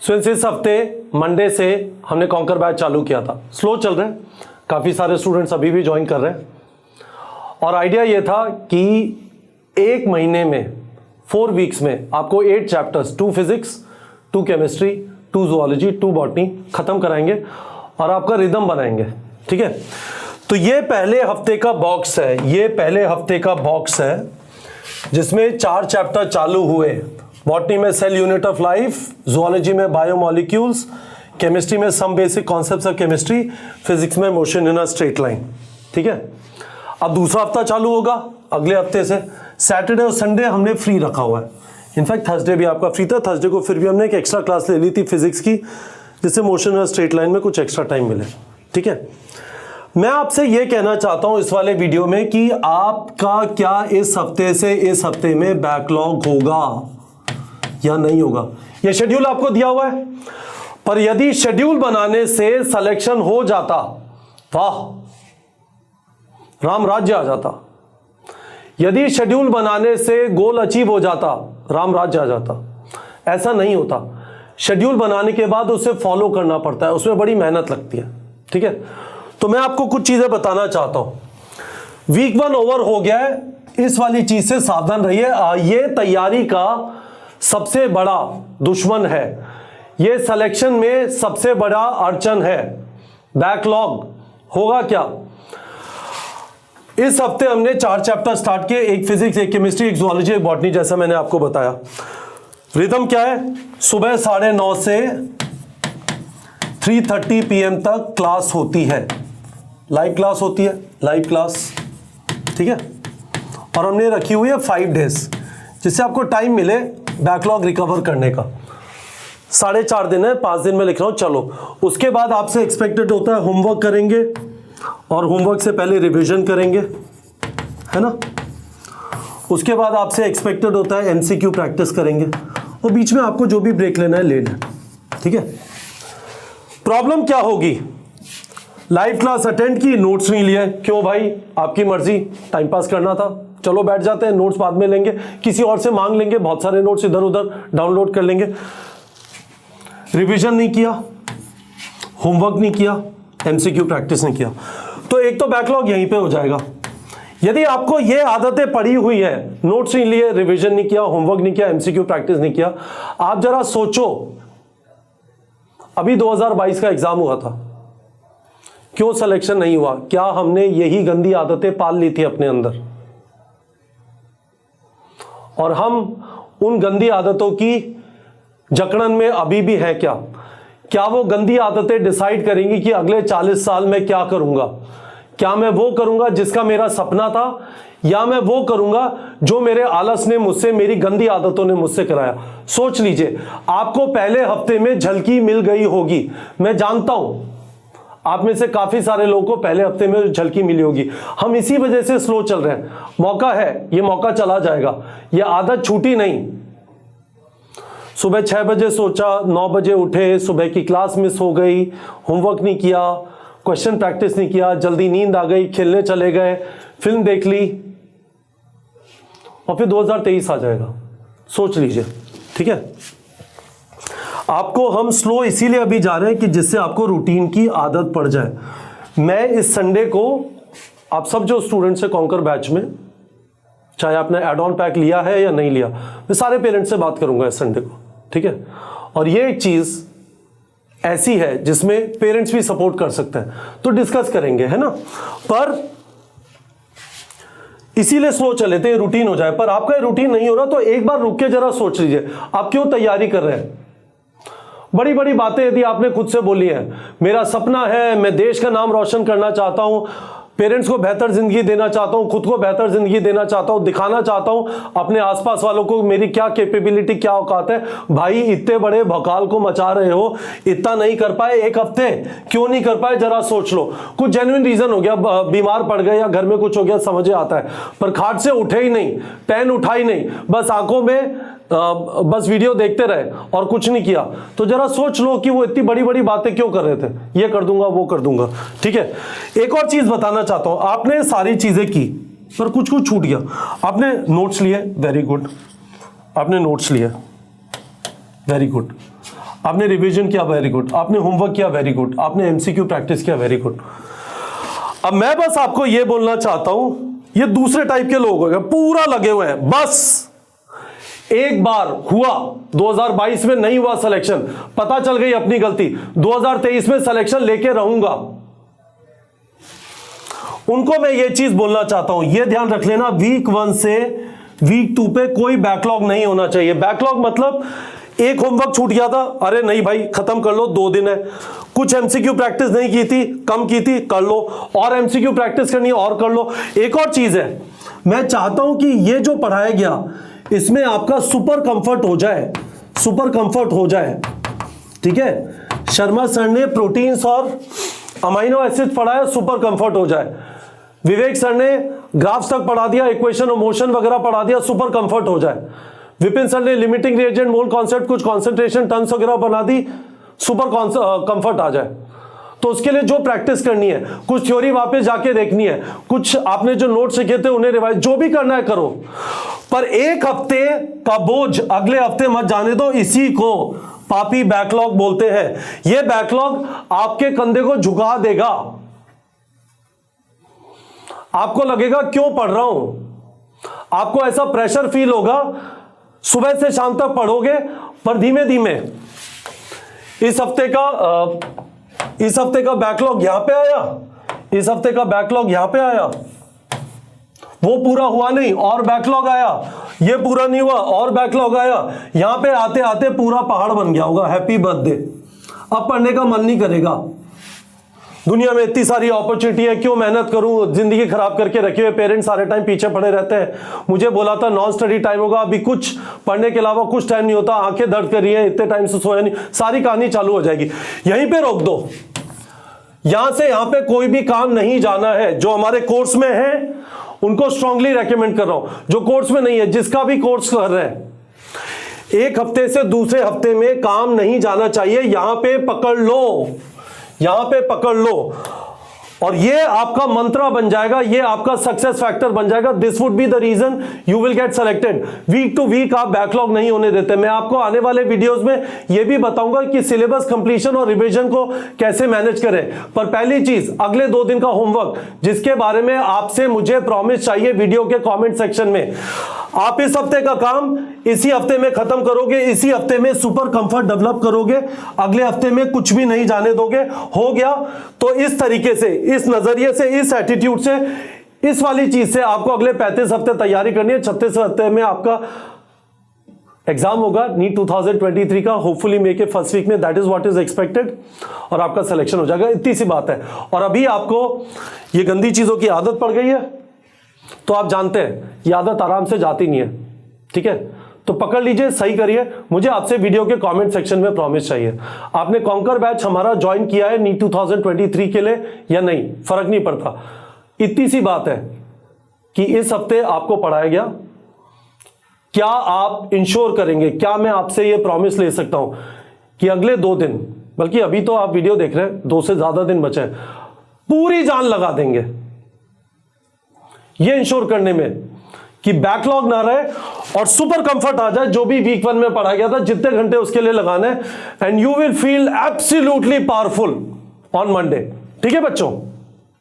इस हफ्ते मंडे से हमने कॉन्कर बैच चालू किया था। स्लो चल रहे हैं, काफ़ी सारे स्टूडेंट्स अभी भी ज्वाइन कर रहे हैं और आइडिया ये था कि एक महीने में 4 वीक्स में आपको 8 chapters 2 physics 2 chemistry 2 zoology 2 botany खत्म कराएंगे और आपका रिदम बनाएंगे। ठीक है, तो ये पहले हफ्ते का बॉक्स है, ये पहले हफ्ते का बॉक्स है जिसमें 4 चैप्टर चालू हुए। बॉटनी में cell unit of life, zoology में बायोमॉलिक्यूल्स, केमिस्ट्री में some basic concepts of chemistry, physics में motion in a straight line. ठीक है, अब दूसरा हफ्ता चालू होगा अगले हफ्ते से। सैटरडे और संडे हमने फ्री रखा हुआ है, इनफैक्ट थर्सडे भी आपका फ्री था। थर्सडे को फिर भी हमने एक एक्स्ट्रा क्लास ले ली थी फिजिक्स की, जिससे motion in a straight line में कुछ एक्स्ट्रा टाइम मिले। ठीक है, मैं आपसे ये कहना चाहता हूं इस वाले वीडियो में कि आपका क्या इस हफ्ते से इस हफ्ते में बैकलॉग होगा या नहीं होगा। ये शेड्यूल आपको दिया हुआ है, पर यदि शेड्यूल बनाने से सिलेक्शन हो जाता, वाह, राम राज्य आ जाता। यदि शेड्यूल बनाने से गोल अचीव हो जाता, राम राज्य आ जाता। ऐसा नहीं होता। शेड्यूल बनाने के बाद उसे फॉलो करना पड़ता है, उसमें बड़ी मेहनत लगती है। ठीक है, तो मैं आपको कुछ चीजें बताना चाहता हूं। वीक 1 ओवर हो गया है, इस वाली चीज से सावधान रहिए। ये तैयारी का सबसे बड़ा दुश्मन है, ये सिलेक्शन में सबसे बड़ा अड़चन है। बैकलॉग होगा क्या? इस हफ्ते हमने 4 चैप्टर स्टार्ट किए, एक फिजिक्स, एक केमिस्ट्री, एक जूलॉजी, एक बॉटनी, जैसा मैंने आपको बताया। रिदम क्या है? सुबह 9:30 से 3:30 PM तक क्लास होती है, लाइव क्लास होती है, लाइव क्लास। ठीक है, और हमने रखी हुई है 5 डेज, जिससे आपको टाइम मिले बैकलॉग रिकवर करने का। 4.5 दिन है, 5 दिन में लिख रहा हूं। चलो, उसके बाद आपसे एक्सपेक्टेड होता है होमवर्क करेंगे और होमवर्क से पहले रिवीजन करेंगे, है ना। उसके बाद आपसे एक्सपेक्टेड होता है MCQ प्रैक्टिस करेंगे और बीच में आपको जो भी ब्रेक लेना है ले लें। ठीक है, प्रॉब्लम क्या होगी? लाइव क्लास अटेंड की, नोट्स नहीं लिए। क्यों भाई? आपकी मर्जी, टाइम पास करना था, चलो बैठ जाते हैं, नोट्स बाद में लेंगे, किसी और से मांग लेंगे, बहुत सारे नोट्स इधर उधर डाउनलोड कर लेंगे। रिवीजन नहीं किया, होमवर्क नहीं किया, MCQ प्रैक्टिस नहीं किया, तो एक तो बैकलॉग यहीं पे हो जाएगा। यदि आपको ये आदतें पड़ी हुई है, नोट्स नहीं लिए, रिवीजन नहीं किया, होमवर्क नहीं किया, MCQ प्रैक्टिस नहीं किया, आप जरा सोचो, अभी 2022 का एग्जाम हुआ था, क्यों सिलेक्शन नहीं हुआ? क्या हमने यही गंदी आदतें पाल ली थी अपने अंदर? और हम उन गंदी आदतों की जकड़न में अभी भी हैं क्या? क्या वो गंदी आदतें डिसाइड करेंगी कि अगले 40 साल में क्या करूंगा? क्या मैं वो करूंगा जिसका मेरा सपना था, या मैं वो करूंगा जो मेरे आलस ने मुझसे, मेरी गंदी आदतों ने मुझसे कराया? सोच लीजिए। आपको पहले हफ्ते में झलकी मिल गई होगी, मैं जानता हूं आप में से काफी सारे लोगों को पहले हफ्ते में झलकी मिली होगी। हम इसी वजह से स्लो चल रहे हैं। मौका है, ये मौका चला जाएगा, ये आदत छूटी नहीं। सुबह 6 बजे सोचा, 9 बजे उठे, सुबह की क्लास मिस हो गई, होमवर्क नहीं किया, क्वेश्चन प्रैक्टिस नहीं किया, जल्दी नींद आ गई, खेलने चले गए, फिल्म देख ली, और फिर 2023 आ जाएगा। सोच लीजिए। ठीक है, आपको हम स्लो इसीलिए अभी जा रहे हैं कि जिससे आपको रूटीन की आदत पड़ जाए। मैं इस संडे को, आप सब जो स्टूडेंट्स हैं कॉन्कर बैच में, चाहे आपने एड ऑन पैक लिया है या नहीं लिया, मैं सारे पेरेंट्स से बात करूंगा इस संडे को। ठीक है, और ये एक चीज ऐसी है जिसमें पेरेंट्स भी सपोर्ट कर सकते हैं, तो डिस्कस करेंगे, है ना। पर इसीलिए स्लो चले थे, रूटीन हो जाए। पर आपका रूटीन नहीं हो रहा तो एक बार रुक के जरा सोच लीजिए, आप क्यों तैयारी कर रहे हैं? बड़ी बड़ी बातें यदि आपने खुद से बोली है, मेरा सपना है, मैं देश का नाम रोशन करना चाहता हूं, पेरेंट्स को बेहतर जिंदगी देना चाहता हूं, खुद को बेहतर जिंदगी देना चाहता हूं, दिखाना चाहता हूं अपने आसपास वालों को मेरी क्या कैपेबिलिटी, क्या औकात है। भाई, इतने बड़े भौकाल को मचा रहे हो, इतना नहीं कर पाए एक हफ्ते, क्यों नहीं कर पाए? जरा सोच लो। कुछ जेन्युइन रीजन हो गया, बीमार पड़ गए या घर में कुछ हो गया, समझे आता है, पर खाट से उठे ही नहीं, पेन उठाई नहीं, बस आंखों में बस वीडियो देखते रहे और कुछ नहीं किया। तो जरा सोच लो कि वो इतनी बड़ी बड़ी बातें क्यों कर रहे थे, ये कर दूंगा, वो कर दूंगा। ठीक है, एक और चीज बताना चाहता हूं, आपने सारी चीजें की पर कुछ कुछ छूट गया। आपने नोट्स लिए, वेरी गुड, आपने नोट्स लिए, वेरी गुड। आपने रिवीजन किया, वेरी गुड, आपने होमवर्क किया, वेरी गुड, आपने एमसीक्यू प्रैक्टिस किया, वेरी गुड। अब मैं बस आपको यह बोलना चाहता हूं, ये दूसरे टाइप के लोग हो गए, पूरा लगे हुए हैं, बस एक बार हुआ 2022 में नहीं हुआ सिलेक्शन, पता चल गई अपनी गलती, 2023 में सिलेक्शन लेके रहूंगा। उनको मैं ये चीज बोलना चाहता हूं, ये ध्यान रख लेना, वीक 1 से वीक 2 पे कोई बैकलॉग नहीं होना चाहिए। बैकलॉग मतलब एक होमवर्क छूट गया था, अरे नहीं भाई खत्म कर लो, 2 दिन है। कुछ एमसीक्यू प्रैक्टिस नहीं की थी, कम की थी, कर लो, और एमसीक्यू प्रैक्टिस करनी है और कर लो। एक और चीज है, मैं चाहता हूं कि ये जो पढ़ाया गया इसमें आपका सुपर कंफर्ट हो जाए, सुपर कंफर्ट हो जाए, ठीक है। शर्मा सर ने प्रोटीन्स और अमाइनो एसिड पढ़ाया, सुपर कंफर्ट हो जाए। विवेक सर ने ग्राफ्स तक पढ़ा दिया, इक्वेशन और मोशन वगैरह पढ़ा दिया, सुपर कंफर्ट हो जाए। विपिन सर ने लिमिटिंग रिएजेंट, मोल कॉन्सेप्ट, कुछ कॉन्सेंट्रेशन टर्म्स वगैरह बना दी, सुपर कंफर्ट आ जाए। तो उसके लिए जो प्रैक्टिस करनी है, कुछ थ्योरी वापस जाके देखनी है, कुछ आपने जो नोट सीखे थे उन्हें रिवाइज, जो भी करना है करो, पर एक हफ्ते का बोझ अगले हफ्ते मत जाने दो। इसी को पापी बैकलॉग बोलते हैं। यह बैकलॉग आपके कंधे को झुका देगा, आपको लगेगा क्यों पढ़ रहा हूं, आपको ऐसा प्रेशर फील होगा, सुबह से शाम तक पढ़ोगे, पर धीमे धीमे इस हफ्ते का बैकलॉग यहां पे आया, इस हफ्ते का बैकलॉग यहां पे आया, वो पूरा हुआ नहीं और बैकलॉग आया, ये पूरा नहीं हुआ और बैकलॉग आया, यहां पे आते आते पूरा पहाड़ बन गया होगा। Happy birthday. अब पढ़ने का मन नहीं करेगा, दुनिया में इतनी सारी अपॉर्चुनिटी है, क्यों मेहनत करूं, जिंदगी खराब करके रखे हुए पेरेंट्स सारे टाइम पीछे पड़े रहते हैं। मुझे बोला था नॉन स्टडी टाइम होगा, अभी कुछ पढ़ने के अलावा कुछ टाइम नहीं होता, आंखें दर्द कर रही है, इतने टाइम से सोया नहीं, सारी कहानी चालू हो जाएगी। यहीं पे रोक दो, यहां से यहां पे कोई भी काम नहीं जाना है। जो हमारे कोर्स में है उनको स्ट्रांगली रेकमेंड कर रहा हूं, जो कोर्स में नहीं है, जिसका भी कोर्स कर रहे हैं, एक हफ्ते से दूसरे हफ्ते में काम नहीं जाना चाहिए। यहां पे पकड़ लो, यहां पे पकड़ लो, और ये आपका मंत्रा बन जाएगा, ये आपका सक्सेस फैक्टर बन जाएगा। This would be the reason you will get selected. Week to week आप बैकलॉग नहीं होने देते। मैं आपको आने वाले वीडियोस में ये भी बताऊंगा कि सिलेबस कंप्लीशन और रिवीजन को कैसे मैनेज करें। पर पहली चीज, अगले 2 दिन का होमवर्क, जिसके बारे में आपसे मुझे प्रॉमिस चाहिए वीडियो के कॉमेंट सेक्शन में। आप इस हफ्ते का काम इसी हफ्ते में खत्म करोगे, इसी हफ्ते में सुपर कंफर्ट डेवलप करोगे, अगले हफ्ते में कुछ भी नहीं जाने दोगे। हो गया? तो इस तरीके से, इस नजरिए से, इस एटीट्यूड से, इस वाली चीज से आपको अगले 35 हफ्ते तैयारी करनी है। 36 हफ्ते में आपका एग्जाम होगा नीट 2023 का, होपफुली मे के फर्स्ट वीक में, that is what is expected, और आपका सिलेक्शन हो जाएगा। इतनी सी बात है। और अभी आपको ये गंदी चीजों की आदत पड़ गई है, तो आप जानते हैं ये आदत आराम से जाती नहीं है, ठीक है? तो पकड़ लीजिए, सही करिए। मुझे आपसे वीडियो के कमेंट सेक्शन में प्रॉमिस चाहिए। आपने कॉन्कर बैच हमारा ज्वाइन किया है नीट 2023 के लिए या नहीं, फर्क नहीं पड़ता। इतनी सी बात है कि इस हफ्ते आपको पढ़ाया गया, क्या आप इंश्योर करेंगे, क्या मैं आपसे ये प्रॉमिस ले सकता हूं कि अगले 2 दिन, बल्कि अभी तो आप वीडियो देख रहे हैं, 2 से ज्यादा दिन बचे हैं, पूरी जान लगा देंगे ये इंश्योर करने में कि बैकलॉग ना रहे और सुपर कंफर्ट आ जाए। जो भी वीक 1 में पढ़ा गया था, जितने घंटे उसके लिए लगाने, and you will feel absolutely powerful on Monday. ठीक है बच्चों?